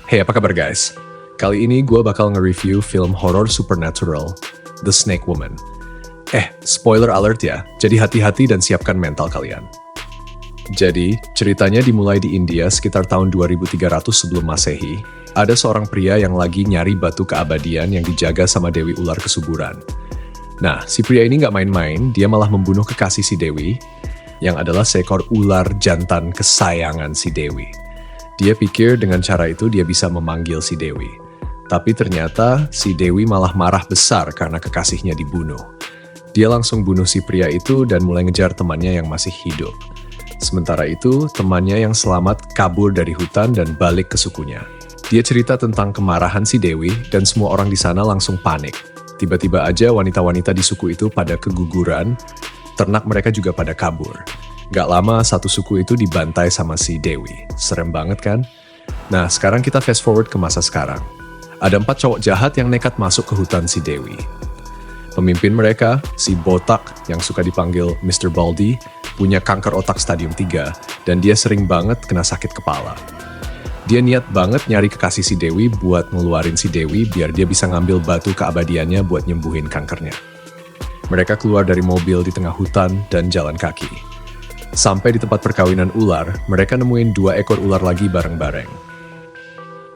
Hey, apa kabar guys? Kali ini gue bakal nge-review film horor supernatural, The Snake Woman. Spoiler alert ya, jadi hati-hati dan siapkan mental kalian. Jadi, ceritanya dimulai di India sekitar tahun 2300 sebelum Masehi. Ada seorang pria yang lagi nyari batu keabadian yang dijaga sama Dewi Ular Kesuburan. Nah, si pria ini nggak main-main, dia malah membunuh kekasih si Dewi, yang adalah seekor ular jantan kesayangan si Dewi. Dia pikir dengan cara itu dia bisa memanggil si Dewi. Tapi ternyata si Dewi malah marah besar karena kekasihnya dibunuh. Dia langsung bunuh si pria itu dan mulai ngejar temannya yang masih hidup. Sementara itu, temannya yang selamat kabur dari hutan dan balik ke sukunya. Dia cerita tentang kemarahan si Dewi dan semua orang di sana langsung panik. Tiba-tiba aja wanita-wanita di suku itu pada keguguran, ternak mereka juga pada kabur. Gak lama satu suku itu dibantai sama si Dewi. Serem banget kan? Nah, sekarang kita fast forward ke masa sekarang. Ada 4 cowok jahat yang nekat masuk ke hutan si Dewi. Pemimpin mereka, si botak yang suka dipanggil Mr. Baldy, punya kanker otak stadium 3 dan dia sering banget kena sakit kepala. Dia niat banget nyari kekasih si Dewi buat ngeluarin si Dewi biar dia bisa ngambil batu keabadiannya buat nyembuhin kankernya. Mereka keluar dari mobil di tengah hutan dan jalan kaki. Sampai di tempat perkawinan ular, mereka nemuin 2 ekor ular lagi bareng-bareng.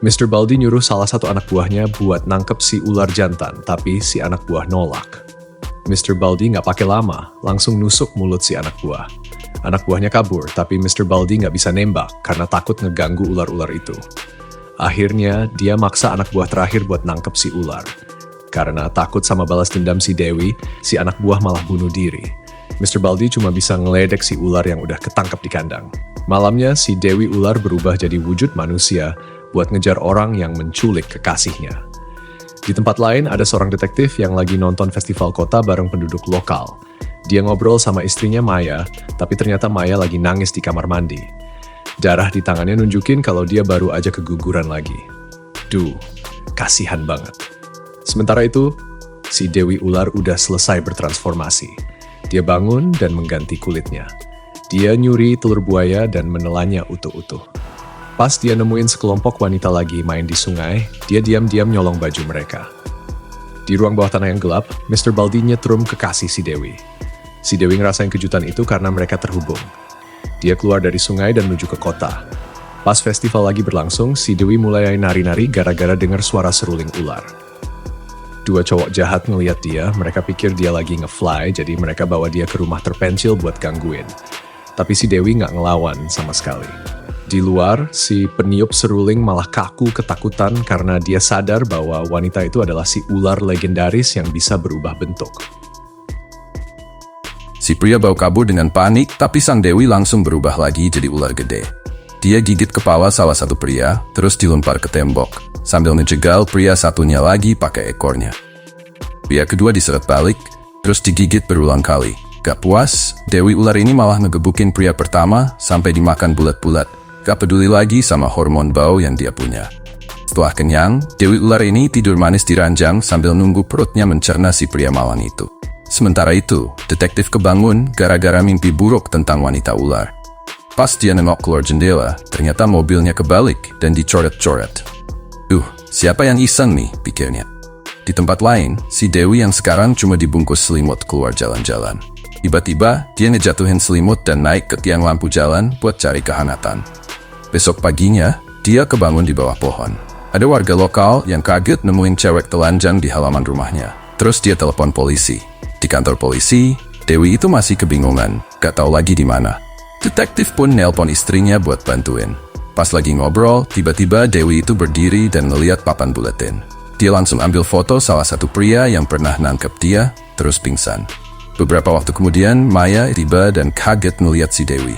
Mr. Baldy nyuruh salah satu anak buahnya buat nangkep si ular jantan, tapi si anak buah nolak. Mr. Baldy nggak pakai lama, langsung nusuk mulut si anak buah. Anak buahnya kabur, tapi Mr. Baldy nggak bisa nembak karena takut ngeganggu ular-ular itu. Akhirnya, dia maksa anak buah terakhir buat nangkep si ular. Karena takut sama balas dendam si Dewi, si anak buah malah bunuh diri. Mr. Baldy cuma bisa ngeledek si ular yang udah ketangkep di kandang. Malamnya, si Dewi Ular berubah jadi wujud manusia buat ngejar orang yang menculik kekasihnya. Di tempat lain, ada seorang detektif yang lagi nonton festival kota bareng penduduk lokal. Dia ngobrol sama istrinya Maya, tapi ternyata Maya lagi nangis di kamar mandi. Darah di tangannya nunjukin kalau dia baru aja keguguran lagi. Duh, kasihan banget. Sementara itu, si Dewi Ular udah selesai bertransformasi. Dia bangun dan mengganti kulitnya. Dia nyuri telur buaya dan menelannya utuh-utuh. Pas dia nemuin sekelompok wanita lagi main di sungai, dia diam-diam nyolong baju mereka. Di ruang bawah tanah yang gelap, Mr. Baldy nyetrum kekasih si Dewi. Si Dewi ngerasain kejutan itu karena mereka terhubung. Dia keluar dari sungai dan menuju ke kota. Pas festival lagi berlangsung, si Dewi mulai nari-nari gara-gara dengar suara seruling ular. 2 cowok jahat ngeliat dia, mereka pikir dia lagi nge-fly, jadi mereka bawa dia ke rumah terpencil buat gangguin. Tapi si Dewi nggak ngelawan sama sekali. Di luar, si peniup seruling malah kaku ketakutan karena dia sadar bahwa wanita itu adalah si ular legendaris yang bisa berubah bentuk. Si pria bawa kabur dengan panik, tapi sang Dewi langsung berubah lagi jadi ular gede. Dia gigit kepala salah satu pria, terus dilempar ke tembok, sambil menjegal pria satunya lagi pakai ekornya. Pria kedua diseret balik, terus digigit berulang kali. Gak puas, Dewi Ular ini malah ngegebukin pria pertama sampai dimakan bulat-bulat. Gak peduli lagi sama hormon bau yang dia punya. Setelah kenyang, Dewi Ular ini tidur manis di ranjang sambil nunggu perutnya mencerna si pria malang itu. Sementara itu, detektif kebangun gara-gara mimpi buruk tentang wanita ular. Pas dia nengok keluar jendela, ternyata mobilnya kebalik dan dicoret-coret. Siapa yang iseng nih, pikirnya. Di tempat lain, si Dewi yang sekarang cuma dibungkus selimut keluar jalan-jalan. Tiba-tiba, dia ngejatuhin selimut dan naik ke tiang lampu jalan buat cari kehangatan. Besok paginya, dia kebangun di bawah pohon. Ada warga lokal yang kaget nemuin cewek telanjang di halaman rumahnya. Terus dia telepon polisi. Di kantor polisi, Dewi itu masih kebingungan, gak tahu lagi di mana. Detektif pun nelpon istrinya buat bantuin. Pas lagi ngobrol, tiba-tiba Dewi itu berdiri dan ngeliat papan buletin. Dia langsung ambil foto salah satu pria yang pernah nangkep dia, terus pingsan. Beberapa waktu kemudian, Maya tiba dan kaget ngeliat si Dewi.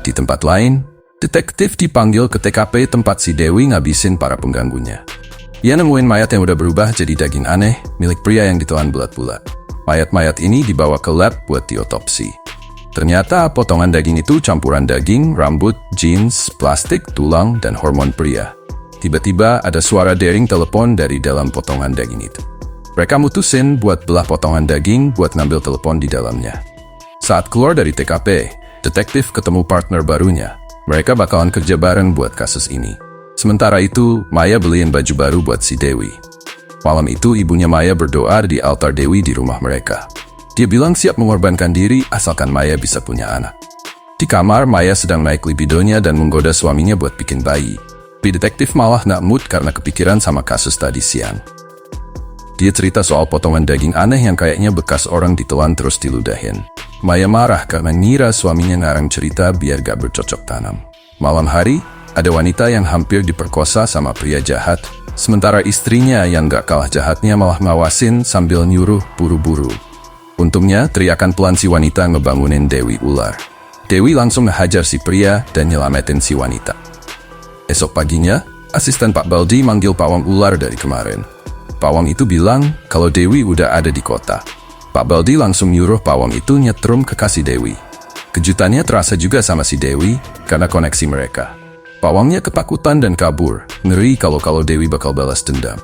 Di tempat lain, detektif dipanggil ke TKP tempat si Dewi ngabisin para pengganggunya. Ia nemuin mayat yang udah berubah jadi daging aneh, milik pria yang ditelan bulat-bulat. Mayat-mayat ini dibawa ke lab buat diotopsi. Ternyata potongan daging itu campuran daging, rambut, jeans, plastik, tulang, dan hormon pria. Tiba-tiba ada suara dering telepon dari dalam potongan daging itu. Mereka mutusin buat belah potongan daging buat ngambil telepon di dalamnya. Saat keluar dari TKP, detektif ketemu partner barunya, Mereka bakalan kerja bareng buat kasus ini. Sementara itu, Maya beliin baju baru buat si Dewi. Malam itu ibunya Maya berdoa di altar Dewi di rumah mereka. Dia bilang siap mengorbankan diri asalkan Maya bisa punya anak. Di kamar, Maya sedang naik libidonya dan menggoda suaminya buat bikin bayi. Tapi detektif malah nak mood karena kepikiran sama kasus tadi siang. Dia cerita soal potongan daging aneh yang kayaknya bekas orang ditelan terus diludahin. Maya marah karena ngira suaminya ngarang cerita biar gak bercocok tanam. Malam hari, ada wanita yang hampir diperkosa sama pria jahat, sementara istrinya yang gak kalah jahatnya malah ngawasin sambil nyuruh buru-buru. Untungnya, teriakan pelan si wanita ngebangunin Dewi ular. Dewi langsung ngehajar si pria dan nyelamatin si wanita. Esok paginya, asisten Pak Baldi manggil pawang ular dari kemarin. Pawang itu bilang kalau Dewi udah ada di kota. Pak Baldi langsung nyuruh pawang itu nyetrum ke kasih Dewi. Kejutannya terasa juga sama si Dewi karena koneksi mereka. Pawangnya ketakutan dan kabur, ngeri kalau Dewi bakal balas dendam.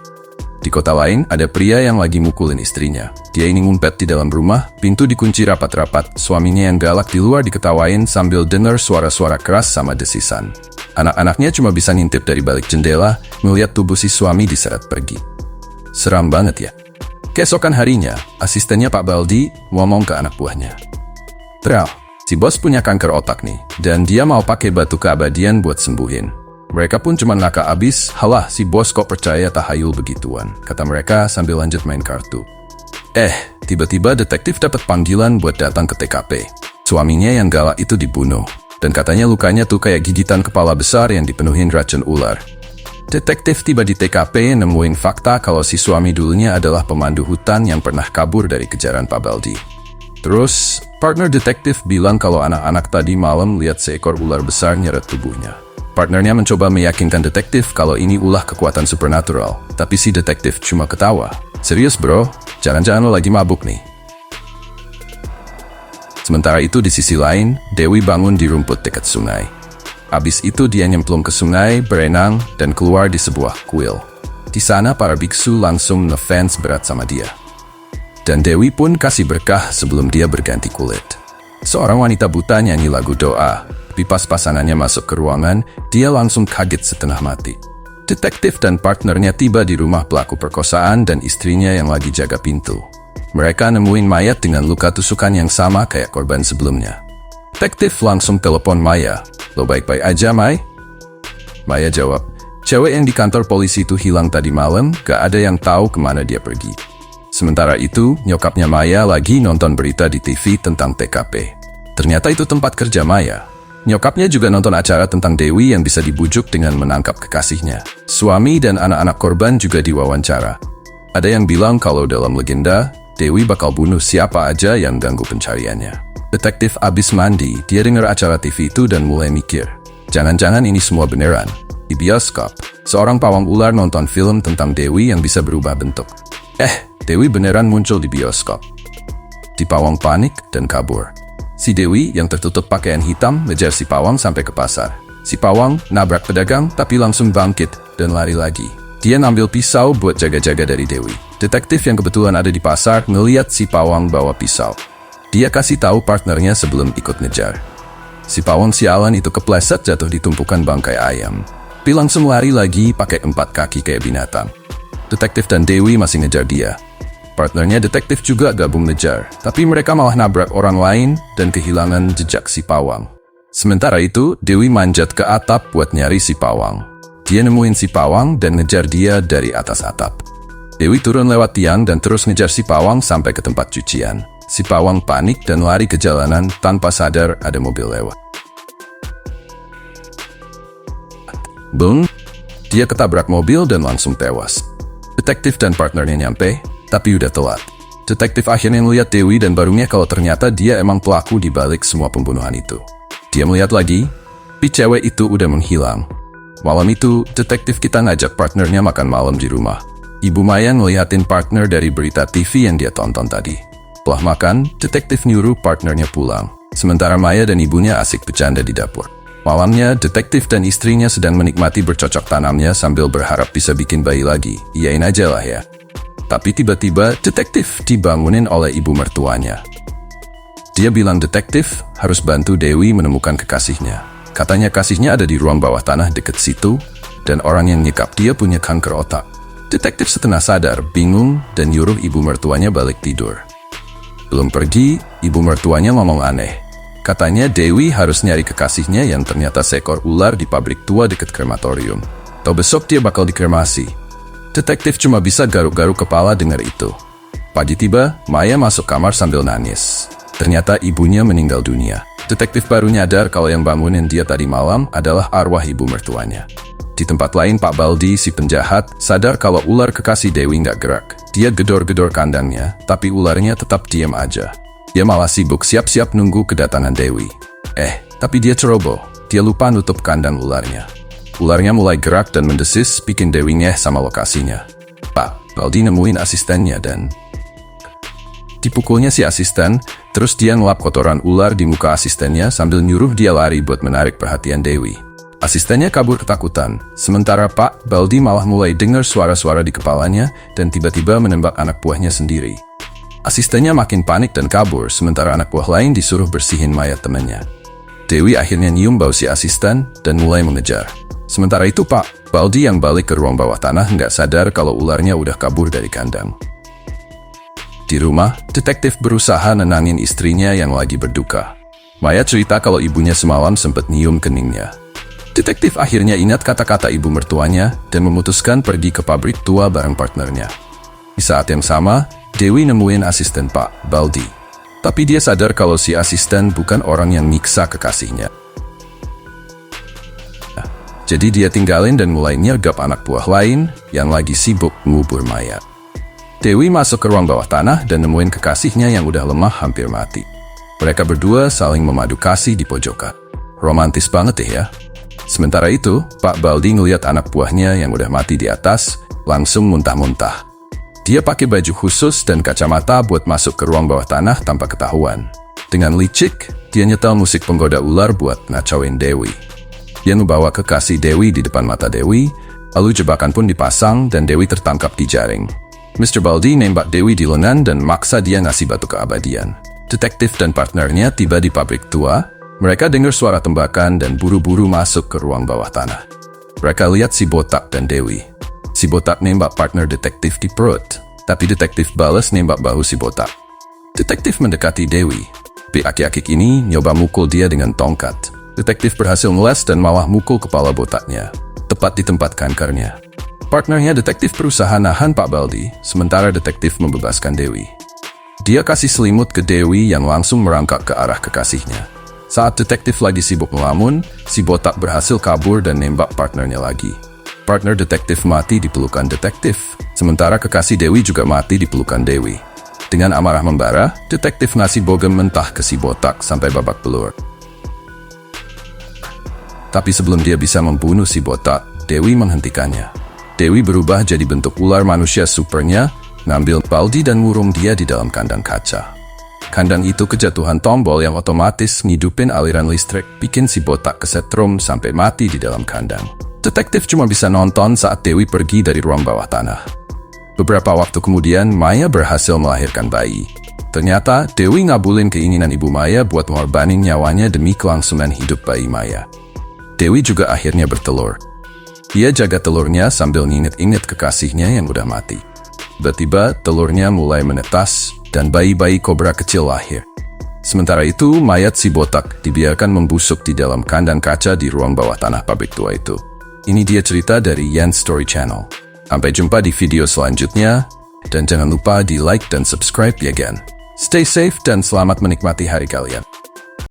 Di kota lain, ada pria yang lagi mukulin istrinya. Dia ini ngumpet di dalam rumah, pintu dikunci rapat-rapat, suaminya yang galak di luar diketawain sambil dengar suara-suara keras sama desisan. Anak-anaknya cuma bisa ngintip dari balik jendela, melihat tubuh si suami diseret pergi. Seram banget ya. Keesokan harinya, asistennya Pak Baldi ngomong ke anak buahnya. Tral, si bos punya kanker otak nih, dan dia mau pakai batu keabadian buat sembuhin. Mereka pun cuma ngakak abis, halah si bos kok percaya tahayul begituan, kata mereka sambil lanjut main kartu. Tiba-tiba detektif dapat panggilan buat datang ke TKP. Suaminya yang galak itu dibunuh, dan katanya lukanya tuh kayak gigitan kepala besar yang dipenuhin racun ular. Detektif tiba di TKP nemuin fakta kalau si suami dulunya adalah pemandu hutan yang pernah kabur dari kejaran Pak Baldi. Terus, partner detektif bilang kalau anak-anak tadi malam lihat seekor ular besar nyeret tubuhnya. Partnernya mencoba meyakinkan detektif kalau ini ulah kekuatan supernatural, tapi si detektif cuma ketawa. Serius bro, jangan-jangan lo lagi mabuk nih. Sementara itu di sisi lain, Dewi bangun di rumput dekat sungai. Abis itu dia nyemplung ke sungai, berenang, dan keluar di sebuah kuil. Di sana para biksu langsung ngefans berat sama dia. Dan Dewi pun kasih berkah sebelum dia berganti kulit. Seorang wanita buta nyanyi lagu doa, tapi pas pasangannya masuk ke ruangan, dia langsung kaget setengah mati. Detektif dan partnernya tiba di rumah pelaku perkosaan dan istrinya yang lagi jaga pintu. Mereka nemuin mayat dengan luka tusukan yang sama kayak korban sebelumnya. Detektif langsung telepon Maya. Lo baik-baik aja, Mai? Maya jawab, cewek yang di kantor polisi itu hilang tadi malam, gak ada yang tahu kemana dia pergi. Sementara itu, nyokapnya Maya lagi nonton berita di TV tentang TKP. Ternyata itu tempat kerja Maya. Nyokapnya juga nonton acara tentang Dewi yang bisa dibujuk dengan menangkap kekasihnya. Suami dan anak-anak korban juga diwawancara. Ada yang bilang kalau dalam legenda, Dewi bakal bunuh siapa aja yang ganggu pencariannya. Detektif abis mandi, dia dengar acara TV itu dan mulai mikir, jangan-jangan ini semua beneran. Di bioskop, seorang pawang ular nonton film tentang Dewi yang bisa berubah bentuk. Dewi beneran muncul di bioskop. Si pawang panik dan kabur. Si Dewi yang tertutup pakaian hitam ngejar si pawang sampai ke pasar. Si pawang nabrak pedagang tapi langsung bangkit dan lari lagi. Dia ngambil pisau buat jaga-jaga dari Dewi. Detektif yang kebetulan ada di pasar ngeliat si pawang bawa pisau. Dia kasih tahu partnernya sebelum ikut ngejar. Si pawang sialan itu kepleset jatuh di tumpukan bangkai ayam. Tapi langsung lari lagi pakai 4 kaki kayak binatang. Detektif dan Dewi masih ngejar dia. Partnernya detektif juga gabung ngejar, tapi mereka malah nabrak orang lain dan kehilangan jejak si pawang. Sementara itu, Dewi manjat ke atap buat nyari si pawang. Dia nemuin si pawang dan ngejar dia dari atas atap. Dewi turun lewat tiang dan terus ngejar si pawang sampai ke tempat cucian. Si pawang panik dan lari ke jalanan tanpa sadar ada mobil lewat. Boom! Dia ketabrak mobil dan langsung tewas. Detektif dan partnernya nyampe, tapi udah telat. Detektif akhirnya melihat Dewi dan barunya kalau ternyata dia emang pelaku di balik semua pembunuhan itu. Dia melihat lagi, tapi cewek itu udah menghilang. Malam itu, detektif kita ngajak partnernya makan malam di rumah. Ibu Maya ngeliatin partner dari berita TV yang dia tonton tadi. Setelah makan, detektif nyuruh partnernya pulang. Sementara Maya dan ibunya asik bercanda di dapur. Malamnya, detektif dan istrinya sedang menikmati bercocok tanamnya sambil berharap bisa bikin bayi lagi. Iyain aja lah ya. Tapi tiba-tiba, detektif dibangunin oleh ibu mertuanya. Dia bilang detektif harus bantu Dewi menemukan kekasihnya. Katanya kasihnya ada di ruang bawah tanah deket situ, dan orang yang nyekap dia punya kanker otak. Detektif setengah sadar, bingung, dan nyuruh ibu mertuanya balik tidur. Belum pergi, ibu mertuanya ngomong aneh. Katanya Dewi harus nyari kekasihnya yang ternyata seekor ular di pabrik tua deket krematorium. Atau besok dia bakal dikremasi. Detektif cuma bisa garuk-garuk kepala dengar itu. Pagi tiba, Maya masuk kamar sambil nangis. Ternyata ibunya meninggal dunia. Detektif baru nyadar kalau yang bangunin dia tadi malam adalah arwah ibu mertuanya. Di tempat lain, Pak Baldi, si penjahat, sadar kalau ular kekasih Dewi nggak gerak. Dia gedor-gedor kandangnya, tapi ularnya tetap diam aja. Dia malah sibuk siap-siap nunggu kedatangan Dewi. Tapi dia ceroboh. Dia lupa nutup kandang ularnya. Ularnya mulai gerak dan mendesis, bikin Dewi ngeh sama lokasinya. Pak Baldi nemuin asistennya dan dipukulnya si asisten, terus dia ngelap kotoran ular di muka asistennya sambil nyuruh dia lari buat menarik perhatian Dewi. Asistennya kabur ketakutan, sementara Pak Baldi malah mulai dengar suara-suara di kepalanya dan tiba-tiba menembak anak buahnya sendiri. Asistennya makin panik dan kabur, sementara anak buah lain disuruh bersihin mayat temannya. Dewi akhirnya nyium bau si asisten dan mulai mengejar. Sementara itu Pak Baldi yang balik ke ruang bawah tanah nggak sadar kalau ularnya udah kabur dari kandang. Di rumah, detektif berusaha nenangin istrinya yang lagi berduka. Maya cerita kalau ibunya semalam sempat nyium keningnya. Detektif akhirnya ingat kata-kata ibu mertuanya dan memutuskan pergi ke pabrik tua bareng partnernya. Di saat yang sama, Dewi nemuin asisten Pak Baldi. Tapi dia sadar kalau si asisten bukan orang yang nyiksa kekasihnya. Jadi dia tinggalin dan mulai nyergap anak buah lain yang lagi sibuk ngubur mayat. Dewi masuk ke ruang bawah tanah dan nemuin kekasihnya yang udah lemah hampir mati. Mereka berdua saling memadu kasih di pojokan. Romantis banget ya. Sementara itu, Pak Baldi ngeliat anak buahnya yang udah mati di atas, langsung muntah-muntah. Dia pakai baju khusus dan kacamata buat masuk ke ruang bawah tanah tanpa ketahuan. Dengan licik, dia nyetel musik penggoda ular buat ngacauin Dewi. Dia membawa kekasih Dewi di depan mata Dewi, lalu jebakan pun dipasang dan Dewi tertangkap di jaring. Mr. Baldi nembak Dewi di lengan dan maksa dia ngasih batu keabadian. Detektif dan partnernya tiba di pabrik tua. Mereka dengar suara tembakan dan buru-buru masuk ke ruang bawah tanah. Mereka lihat si botak dan Dewi. Si botak nembak partner detektif di perut, tapi detektif balas nembak bahu si botak. Detektif mendekati Dewi. Aki-aki ini nyoba mukul dia dengan tongkat. Detektif berhasil meles dan malah mukul kepala botaknya, tepat di tempat kankernya. Partnernya detektif berusaha nahan Pak Baldi, sementara detektif membebaskan Dewi. Dia kasih selimut ke Dewi yang langsung merangkak ke arah kekasihnya. Saat detektif lagi sibuk melamun, si botak berhasil kabur dan nembak partnernya lagi. Partner detektif mati di pelukan detektif, sementara kekasih Dewi juga mati di pelukan Dewi. Dengan amarah membara, detektif ngasih bogem mentah ke si botak sampai babak belur. Tapi sebelum dia bisa membunuh si botak, Dewi menghentikannya. Dewi berubah jadi bentuk ular manusia supernya, ngambil Baldi dan ngurung dia di dalam kandang kaca. Kandang itu kejatuhan tombol yang otomatis ngidupin aliran listrik, bikin si botak kesetrum sampai mati di dalam kandang. Detektif cuma bisa nonton saat Dewi pergi dari ruang bawah tanah. Beberapa waktu kemudian, Maya berhasil melahirkan bayi. Ternyata, Dewi ngabulin keinginan ibu Maya buat mengorbanin nyawanya demi kelangsungan hidup bayi Maya. Dewi juga akhirnya bertelur. Dia jaga telurnya sambil nginget-inget kekasihnya yang udah mati. Tiba-tiba telurnya mulai menetas dan bayi-bayi kobra kecil lahir. Sementara itu, mayat si botak dibiarkan membusuk di dalam kandang kaca di ruang bawah tanah pabrik tua itu. Ini dia cerita dari Yan Story Channel. Sampai jumpa di video selanjutnya, dan jangan lupa di like dan subscribe ya, Gen. Stay safe dan selamat menikmati hari kalian.